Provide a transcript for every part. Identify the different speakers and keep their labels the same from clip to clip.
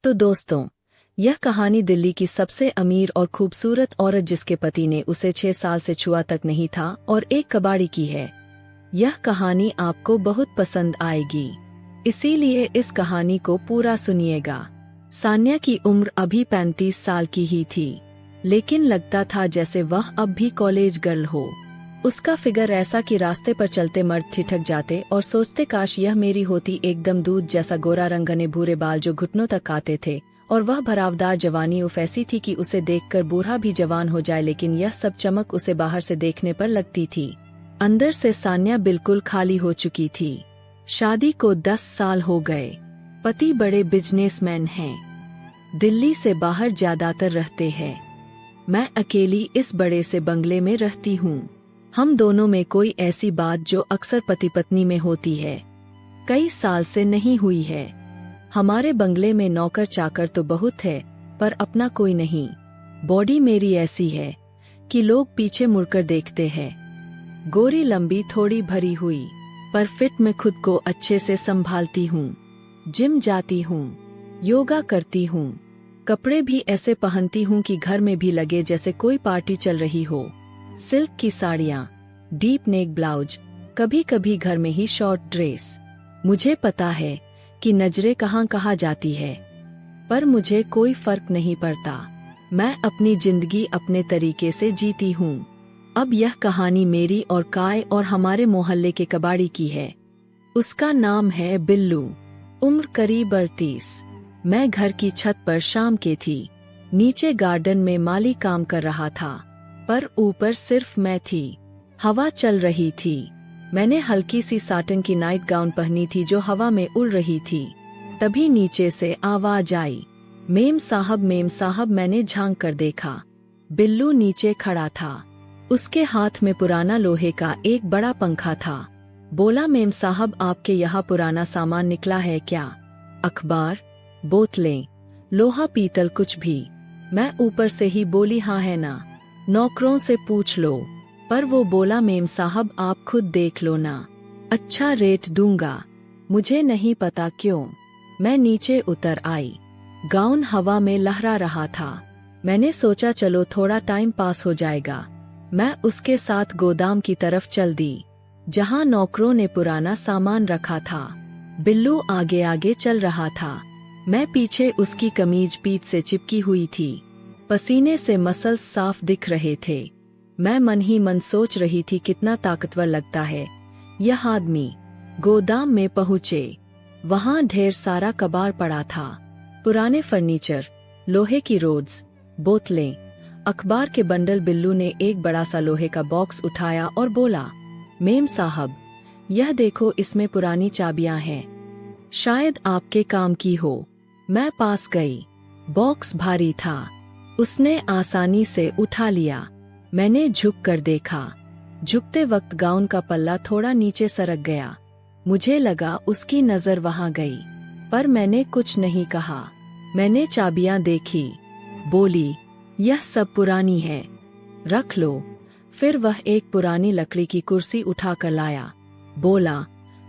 Speaker 1: तो दोस्तों, यह कहानी दिल्ली की सबसे अमीर और खूबसूरत औरत जिसके पति ने उसे 6 साल से छुआ तक नहीं था और एक कबाड़ी की है। यह कहानी आपको बहुत पसंद आएगी, इसीलिए इस कहानी को पूरा सुनिएगा। सान्या की उम्र अभी 35 साल की ही थी, लेकिन लगता था जैसे वह अब भी कॉलेज गर्ल हो। उसका फिगर ऐसा कि रास्ते पर चलते मर्द ठिठक जाते और सोचते काश यह मेरी होती। एकदम दूध जैसा गोरा रंग, घने भूरे बाल जो घुटनों तक आते थे, और वह भरावदार जवानी उफ ऐसी थी कि उसे देखकर बूढ़ा भी जवान हो जाए। लेकिन यह सब चमक उसे बाहर से देखने पर लगती थी। अंदर से सान्या बिल्कुल खाली हो चुकी थी। शादी को 10 साल हो गए। पति बड़े बिजनेसमैन हैं, दिल्ली से बाहर ज्यादातर रहते हैं। मैं अकेली इस बड़े से बंगले में रहती हूँ। हम दोनों में कोई ऐसी बात जो अक्सर पति पत्नी में होती है, कई साल से नहीं हुई है। हमारे बंगले में नौकर चाकर तो बहुत है, पर अपना कोई नहीं। बॉडी मेरी ऐसी है कि लोग पीछे मुड़कर देखते हैं। गोरी लंबी थोड़ी भरी हुई, पर फिट में खुद को अच्छे से संभालती हूँ। जिम जाती हूँ, योगा करती हूँ, कपड़े भी ऐसे पहनती हूँ कि घर में भी लगे जैसे कोई पार्टी चल रही हो। सिल्क की साड़ियाँ, डीप नेक ब्लाउज, कभी कभी घर में ही शॉर्ट ड्रेस। मुझे पता है कि नजरें कहाँ कहाँ जाती है, पर मुझे कोई फर्क नहीं पड़ता। मैं अपनी जिंदगी अपने तरीके से जीती हूँ। अब यह कहानी मेरी और काय और हमारे मोहल्ले के कबाड़ी की है। उसका नाम है बिल्लू। उम्र करीब 38। मैं घर की छत पर शाम के थी। नीचे गार्डन में माली काम कर रहा था, पर ऊपर सिर्फ मैं थी। हवा चल रही थी। मैंने हल्की सी साटन की नाइट गाउन पहनी थी जो हवा में उड़ रही थी। तभी नीचे से आवाज आई, मेम साहब, मेम साहब। मैंने झांक कर देखा, बिल्लू नीचे खड़ा था। उसके हाथ में पुराना लोहे का एक बड़ा पंखा था। बोला, मेम साहब, आपके यहाँ पुराना सामान निकला है क्या? अखबार, बोतलें, लोहा पीतल, कुछ भी? मैं ऊपर से ही बोली, हाँ है ना, नौकरों से पूछ लो। पर वो बोला, मेम साहब आप खुद देख लो ना, अच्छा रेट दूंगा। मुझे नहीं पता क्यों मैं नीचे उतर आई। गाउन हवा में लहरा रहा था। मैंने सोचा चलो थोड़ा टाइम पास हो जाएगा। मैं उसके साथ गोदाम की तरफ चल दी, जहां नौकरों ने पुराना सामान रखा था। बिल्लू आगे आगे चल रहा था। मैं पीछे। उसकी कमीज पीठ से चिपकी हुई थी, पसीने से मसल्स साफ दिख रहे थे। मैं मन ही मन सोच रही थी कितना ताकतवर लगता है यह आदमी। गोदाम में पहुँचे, वहाँ ढेर सारा कबाड़ पड़ा था। पुराने फर्नीचर, लोहे की रोड्स, बोतलें, अखबार के बंडल। बिल्लू ने एक बड़ा सा लोहे का बॉक्स उठाया और बोला, मेम साहब यह देखो, इसमें पुरानी चाबियां हैं, शायद आपके काम की हो। मैं पास गई। बॉक्स भारी था। उसने आसानी से उठा लिया। मैंने झुक कर देखा। झुकते वक्त गाउन का पल्ला थोड़ा नीचे सरक गया। मुझे लगा उसकी नजर वहां गई, पर मैंने कुछ नहीं कहा। मैंने चाबियां देखी, बोली, यह सब पुरानी है, रख लो। फिर वह एक पुरानी लकड़ी की कुर्सी उठा कर लाया। बोला,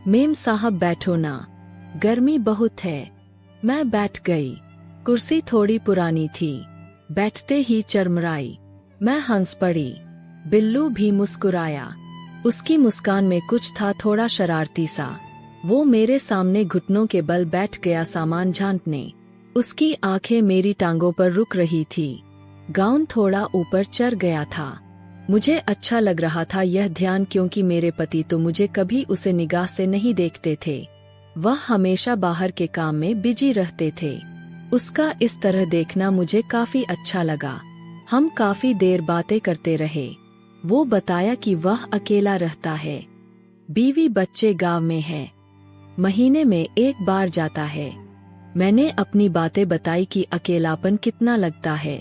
Speaker 1: मेम साहब बैठो ना, गर्मी बहुत है। मैं बैठ गई। कुर्सी थोड़ी पुरानी थी, बैठते ही चरमराई। मैं हंस पड़ी। बिल्लू भी मुस्कुराया। उसकी मुस्कान में कुछ था थोड़ा शरारती सा। वो मेरे सामने घुटनों के बल बैठ गया, सामान झांटने। उसकी आंखें मेरी टांगों पर रुक रही थी। गाउन थोड़ा ऊपर चढ़ गया था। मुझे अच्छा लग रहा था यह ध्यान, क्योंकि मेरे पति तो मुझे कभी उसे निगाह से नहीं देखते थे। वह हमेशा बाहर के काम में बिजी रहते थे। उसका इस तरह देखना मुझे काफी अच्छा लगा। हम काफी देर बातें करते रहे। वो बताया कि वह अकेला रहता है, बीवी बच्चे गांव में हैं, महीने में एक बार जाता है। मैंने अपनी बातें बताई कि अकेलापन कितना लगता है।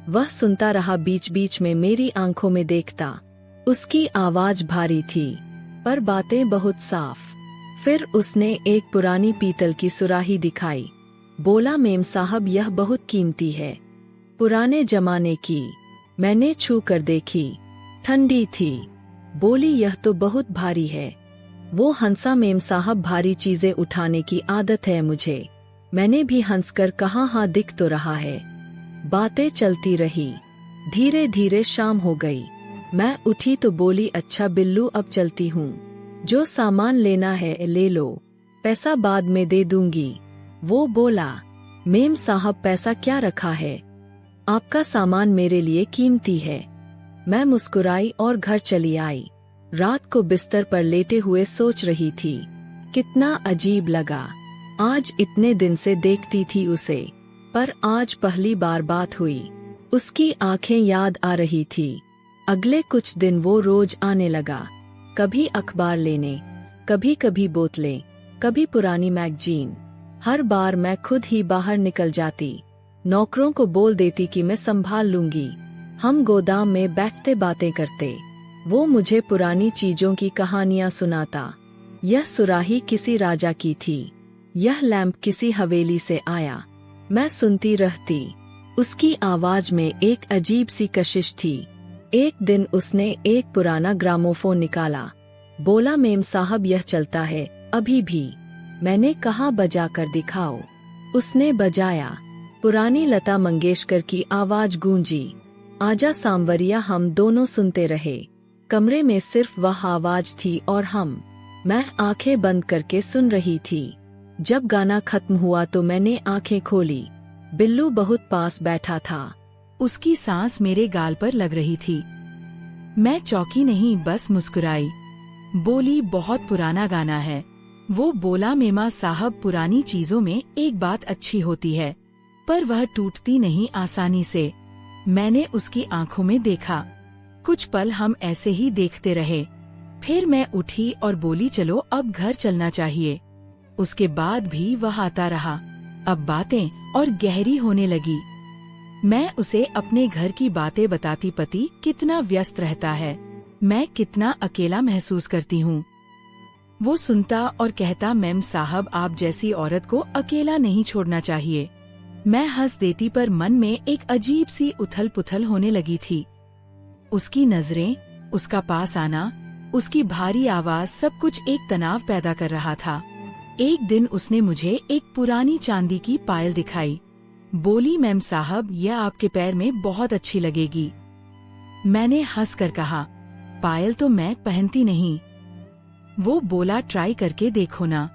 Speaker 1: वह सुनता रहा, बीच बीच में मेरी आंखों में देखता। उसकी आवाज भारी थी, पर बातें बहुत साफ। फिर उसने एक पुरानी पीतल की सुराही दिखाई। बोला, मेम साहब यह बहुत कीमती है, पुराने जमाने की। मैंने छू कर देखी, ठंडी थी। बोली, यह तो बहुत भारी है। वो हंसा, मेम साहब भारी चीजें उठाने की आदत है मुझे। मैंने भी हंसकर कहा, हाँ दिख तो रहा है। बातें चलती रही। धीरे धीरे शाम हो गई। मैं उठी तो बोली, अच्छा बिल्लू अब चलती हूँ, जो सामान लेना है ले लो, पैसा बाद में दे दूंगी। वो बोला, मेम साहब पैसा क्या रखा है, आपका सामान मेरे लिए कीमती है। मैं मुस्कुराई और घर चली आई। रात को बिस्तर पर लेटे हुए सोच रही थी, कितना अजीब लगा। आज इतने दिन से देखती थी उसे, पर आज पहली बार बात हुई। उसकी आंखें याद आ रही थी। अगले कुछ दिन वो रोज आने लगा, कभी अखबार लेने, कभी कभी बोतलें, कभी पुरानी मैगजीन। हर बार मैं खुद ही बाहर निकल जाती, नौकरों को बोल देती कि मैं संभाल लूंगी। हम गोदाम में बैठते बातें करते, वो मुझे पुरानी चीजों की कहानियां सुनाता। यह सुराही किसी राजा की थी, यह लैंप किसी हवेली से आया। मैं सुनती रहती। उसकी आवाज में एक अजीब सी कशिश थी। एक दिन उसने एक पुराना ग्रामोफोन निकाला, बोला, मेम साहब यह चलता है अभी भी। मैंने कहा, बजा कर दिखाओ। उसने बजाया। पुरानी लता मंगेशकर की आवाज गूंजी, आजा सांवरिया। हम दोनों सुनते रहे। कमरे में सिर्फ वह आवाज थी और हम। मैं आंखें बंद करके सुन रही थी। जब गाना खत्म हुआ तो मैंने आंखें खोली। बिल्लू बहुत पास बैठा था।
Speaker 2: उसकी सांस मेरे गाल पर लग रही थी। मैं चौंकी नहीं, बस मुस्कुराई। बोली, बहुत पुराना गाना है। वो बोला, मेमा साहब पुरानी चीजों में एक बात अच्छी होती है, पर वह टूटती नहीं आसानी से। मैंने उसकी आंखों में देखा। कुछ पल हम ऐसे ही देखते रहे। फिर मैं उठी और बोली, चलो अब घर चलना चाहिए। उसके बाद भी वह आता रहा। अब बातें और गहरी होने लगी। मैं उसे अपने घर की बातें बताती, पति कितना व्यस्त रहता है, मैं कितना अकेला महसूस करती हूँ। वो सुनता और कहता, मैम साहब आप जैसी औरत को अकेला नहीं छोड़ना चाहिए। मैं हंस देती, पर मन में एक अजीब सी उथल पुथल होने लगी थी। उसकी नजरें, उसका पास आना, उसकी भारी आवाज, सब कुछ एक तनाव पैदा कर रहा था। एक दिन उसने मुझे एक पुरानी चांदी की पायल दिखाई। बोली, मैम साहब यह आपके पैर में बहुत अच्छी लगेगी। मैंने हंसकर कहा, पायल तो मैं पहनती नहीं। वो बोला, ट्राई करके देखो ना।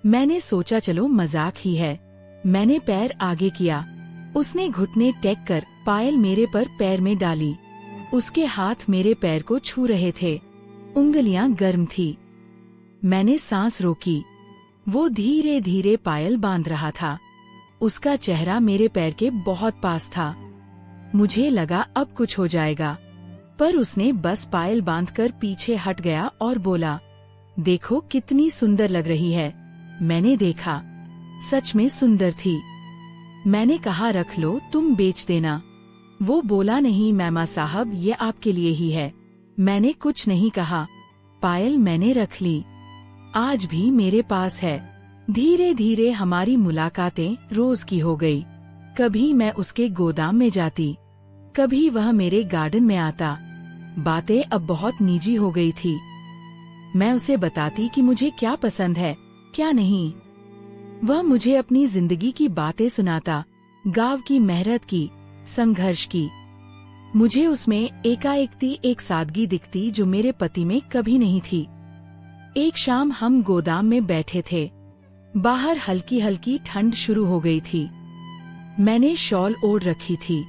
Speaker 2: मैंने सोचा चलो मजाक ही है। मैंने पैर आगे किया। उसने घुटने टेक कर पायल मेरे पर पैर में डाली। उसके हाथ मेरे पैर को छू रहे थे। उंगलियां गर्म थी। मैंने सांस रोकी। वो धीरे धीरे पायल बांध रहा था। उसका चेहरा मेरे पैर के बहुत पास था। मुझे लगा अब कुछ हो जाएगा, पर उसने बस पायल बांधकर पीछे हट गया और बोला, देखो कितनी सुंदर लग रही है। मैंने देखा, सच में सुंदर थी। मैंने कहा, रख लो, तुम बेच देना। वो बोला, नहीं मैमा साहब ये आपके लिए ही है। मैंने कुछ नहीं कहा। पायल मैंने रख ली, आज भी मेरे पास है। धीरे धीरे हमारी मुलाकातें रोज की हो गई। कभी मैं उसके गोदाम में जाती, कभी वह मेरे गार्डन में आता। बातें अब बहुत निजी हो गई थी। मैं उसे बताती कि मुझे क्या पसंद है, क्या नहीं। वह मुझे अपनी जिंदगी की बातें सुनाता, गांव की मेहनत की, संघर्ष की। मुझे उसमें एकाएक एक सादगी दिखती जो मेरे पति में कभी नहीं थी। एक शाम हम गोदाम में बैठे थे। बाहर हल्की हल्की ठंड शुरू हो गई थी। मैंने शॉल ओढ़ रखी थी।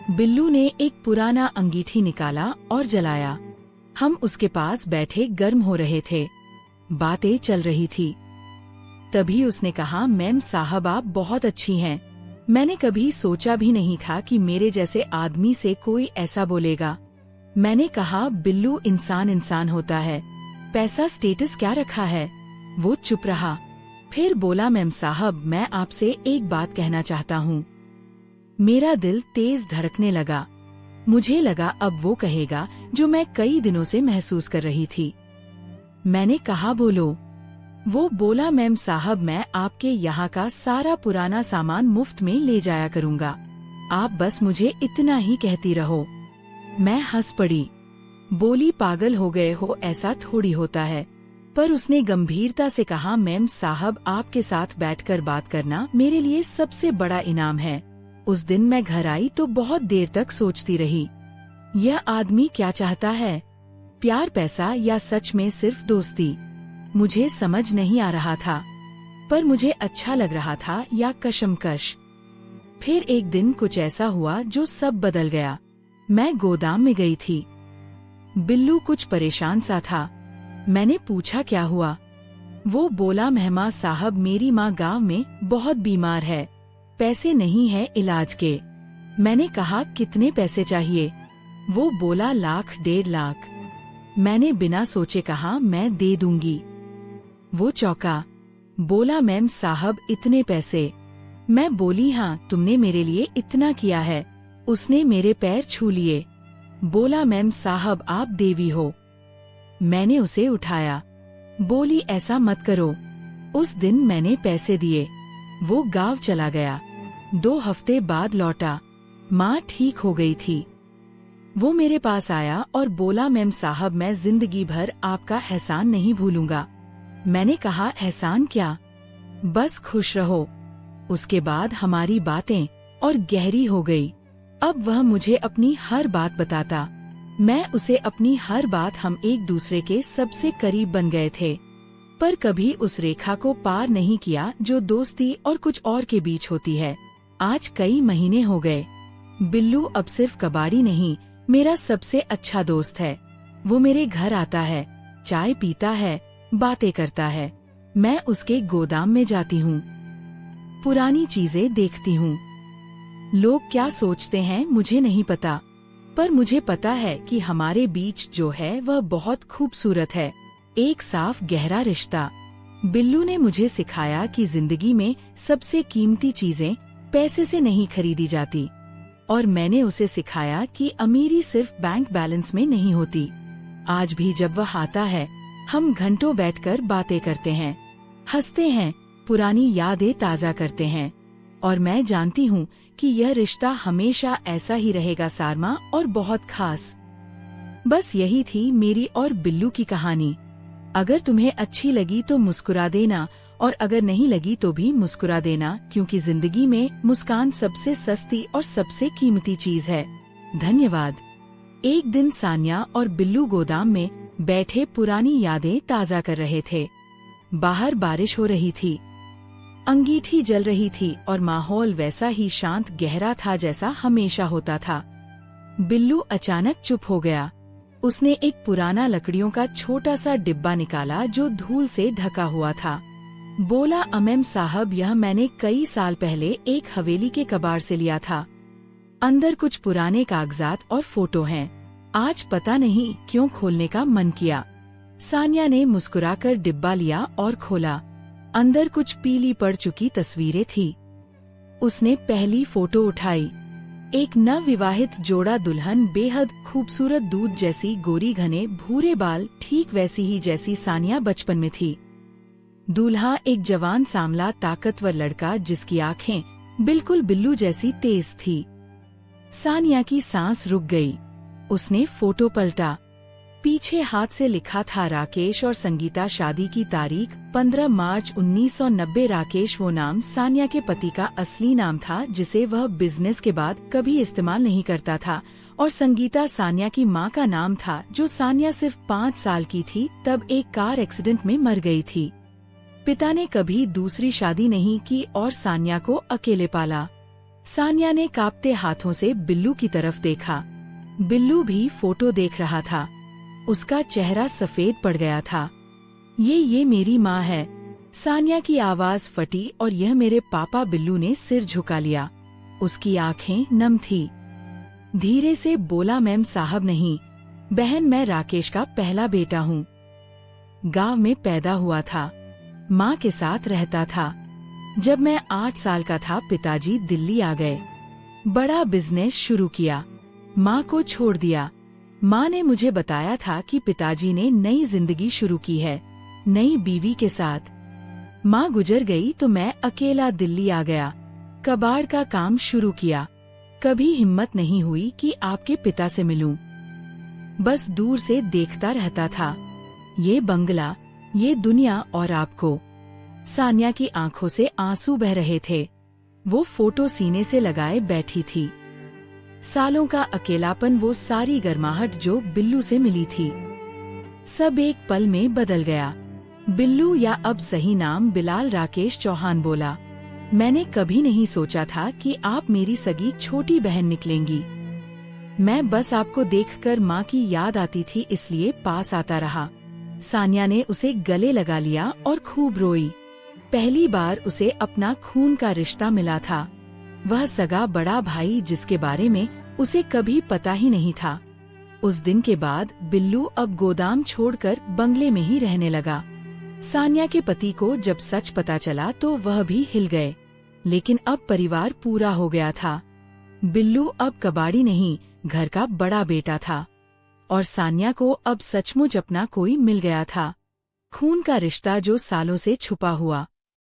Speaker 2: बिल्लू ने एक पुराना अंगीठी निकाला और जलाया। हम उसके पास बैठे गर्म हो रहे थे। बातें चल रही थी। तभी उसने कहा, मैम साहब आप बहुत अच्छी हैं। मैंने कभी सोचा भी नहीं था कि मेरे जैसे आदमी से कोई ऐसा बोलेगा। मैंने कहा, बिल्लू इंसान इंसान होता है, पैसा स्टेटस क्या रखा है। वो चुप रहा। फिर बोला, मैम साहब मैं आपसे एक बात कहना चाहता हूँ। मेरा दिल तेज धड़कने लगा। मुझे लगा अब वो कहेगा जो मैं कई दिनों से महसूस कर रही थी। मैंने कहा, बोलो। वो बोला, मैम साहब मैं आपके यहाँ का सारा पुराना सामान मुफ्त में ले जाया करूँगा, आप बस मुझे इतना ही कहती रहो। मैं हंस पड़ी। बोली, पागल हो गए हो, ऐसा थोड़ी होता है। पर उसने गंभीरता से कहा, मैम साहब, आपके साथ बैठकर बात करना मेरे लिए सबसे बड़ा इनाम है। उस दिन मैं घर आई तो बहुत देर तक सोचती रही, यह आदमी क्या चाहता है, प्यार, पैसा या सच में सिर्फ दोस्ती। मुझे समझ नहीं आ रहा था, पर मुझे अच्छा लग रहा था या कशमकश। फिर एक दिन कुछ ऐसा हुआ जो सब बदल गया। मैं गोदाम में गई थी। बिल्लू कुछ परेशान सा था। मैंने पूछा क्या हुआ। वो बोला, मेहमा साहब, मेरी माँ गांव में बहुत बीमार है, पैसे नहीं है इलाज के। मैंने कहा, कितने पैसे चाहिए? वो बोला, 1 लाख 1.5 लाख। मैंने बिना सोचे कहा, मैं दे दूंगी। वो चौंका, बोला, मैम साहब, इतने पैसे? मैं बोली, हाँ, तुमने मेरे लिए इतना किया है। उसने मेरे पैर छू लिए। बोला, मैम साहब, आप देवी हो। मैंने उसे उठाया। बोली, ऐसा मत करो। उस दिन मैंने पैसे दिए। वो गांव चला गया। 2 हफ्ते बाद लौटा। माँ ठीक हो गई थी। वो मेरे पास आया और बोला, मैम साहब, मैं जिंदगी भर आपका एहसान नहीं भूलूंगा। मैंने कहा, एहसान क्या? बस खुश रहो। उसके बाद हमारी बातें और गहरी हो गई। अब वह मुझे अपनी हर बात बताता, मैं उसे अपनी हर बात। हम एक दूसरे के सबसे करीब बन गए थे, पर कभी उस रेखा को पार नहीं किया जो दोस्ती और कुछ और के बीच होती है। आज कई महीने हो गए। बिल्लू अब सिर्फ कबाड़ी नहीं, मेरा सबसे अच्छा दोस्त है। वो मेरे घर आता है, चाय पीता है, बातें करता है। मैं उसके गोदाम में जाती हूँ, पुरानी चीजें देखती हूँ। लोग क्या सोचते हैं मुझे नहीं पता, पर मुझे पता है कि हमारे बीच जो है वह बहुत खूबसूरत है। एक साफ गहरा रिश्ता। बिल्लू ने मुझे सिखाया कि जिंदगी में सबसे कीमती चीजें पैसे से नहीं खरीदी जाती, और मैंने उसे सिखाया कि अमीरी सिर्फ बैंक बैलेंस में नहीं होती। आज भी जब वह आता है, हम घंटों बैठकर बातें करते हैं, हंसते हैं, पुरानी यादें ताज़ा करते हैं, और मैं जानती हूँ कि यह रिश्ता हमेशा ऐसा ही रहेगा सारमा, और बहुत खास। बस यही थी मेरी और बिल्लू की कहानी। अगर तुम्हें अच्छी लगी तो मुस्कुरा देना, और अगर नहीं लगी तो भी मुस्कुरा देना, क्योंकि जिंदगी में मुस्कान सबसे सस्ती और सबसे कीमती चीज है। धन्यवाद। एक दिन सान्या और बिल्लू गोदाम में बैठे पुरानी यादें ताज़ा कर रहे थे। बाहर बारिश हो रही थी, अंगीठी जल रही थी और माहौल वैसा ही शांत गहरा था जैसा हमेशा होता था। बिल्लू अचानक चुप हो गया। उसने एक पुराना लकड़ियों का छोटा सा डिब्बा निकाला जो धूल से ढका हुआ था। बोला, अमेम साहब, यह मैंने कई साल पहले एक हवेली के कबाड़ से लिया था। अंदर कुछ पुराने कागजात और फोटो हैं। आज पता नहीं क्यों खोलने का मन किया। सान्या ने मुस्कुराकर डिब्बा लिया और खोला। अंदर कुछ पीली पड़ चुकी तस्वीरें थी। उसने पहली फोटो उठाई। एक नवविवाहित जोड़ा, दुल्हन बेहद खूबसूरत, दूध जैसी गोरी, घने भूरे बाल, ठीक वैसी ही जैसी सान्या बचपन में थी। दूल्हा एक जवान, सांवला, ताकतवर लड़का जिसकी आंखें बिल्कुल बिल्लू जैसी तेज थी। सान्या की सांस रुक गई। उसने फोटो पलटा। पीछे हाथ से लिखा था राकेश और संगीता, शादी की तारीख 15 मार्च 1990। राकेश वो नाम सान्या के पति का असली नाम था जिसे वह बिजनेस के बाद कभी इस्तेमाल नहीं करता था, और संगीता सान्या की मां का नाम था जो सान्या सिर्फ 5 साल की थी तब एक कार एक्सीडेंट में मर गई थी। पिता ने कभी दूसरी शादी नहीं की और सान्या को अकेले पाला। सान्या ने कांपते हाथों से बिल्लू की तरफ देखा। बिल्लू भी फोटो देख रहा था। उसका चेहरा सफेद पड़ गया था। ये मेरी माँ है। सान्या की आवाज फटी और यह मेरे पापा। बिल्लू ने सिर झुका लिया। उसकी आंखें नम थी। धीरे से बोला, मैम साहब नहीं, बहन, मैं राकेश का पहला बेटा हूँ। गांव में पैदा हुआ था, माँ के साथ रहता था। जब मैं 8 साल का था पिताजी दिल्ली आ गए। बड़ा बिजनेस शुरू किया, माँ को छोड़ दिया। माँ ने मुझे बताया था कि पिताजी ने नई जिंदगी शुरू की है, नई बीवी के साथ। माँ गुजर गई तो मैं अकेला दिल्ली आ गया, कबाड़ का काम शुरू किया। कभी हिम्मत नहीं हुई कि आपके पिता से मिलूं। बस दूर से देखता रहता था। ये बंगला, ये दुनिया और आपको। सान्या की आंखों से आंसू बह रहे थे। वो फोटो सीने से लगाए बैठी थी। सालों का अकेलापन, वो सारी गर्माहट जो बिल्लू से मिली थी, सब एक पल में बदल गया। बिल्लू, या अब सही नाम बिलाल राकेश चौहान, बोला, मैंने कभी नहीं सोचा था कि आप मेरी सगी छोटी बहन निकलेंगी। मैं बस आपको देखकर माँ की याद आती थी, इसलिए पास आता रहा। सान्या ने उसे गले लगा लिया और खूब रोई। पहली बार उसे अपना खून का रिश्ता मिला था, वह सगा बड़ा भाई जिसके बारे में उसे कभी पता ही नहीं था। उस दिन के बाद बिल्लू अब गोदाम छोड़कर बंगले में ही रहने लगा। सान्या के पति को जब सच पता चला तो वह भी हिल गए, लेकिन अब परिवार पूरा हो गया था। बिल्लू अब कबाड़ी नहीं, घर का बड़ा बेटा था, और सान्या को अब सचमुच अपना कोई मिल गया था। खून का रिश्ता जो सालों से छुपा हुआ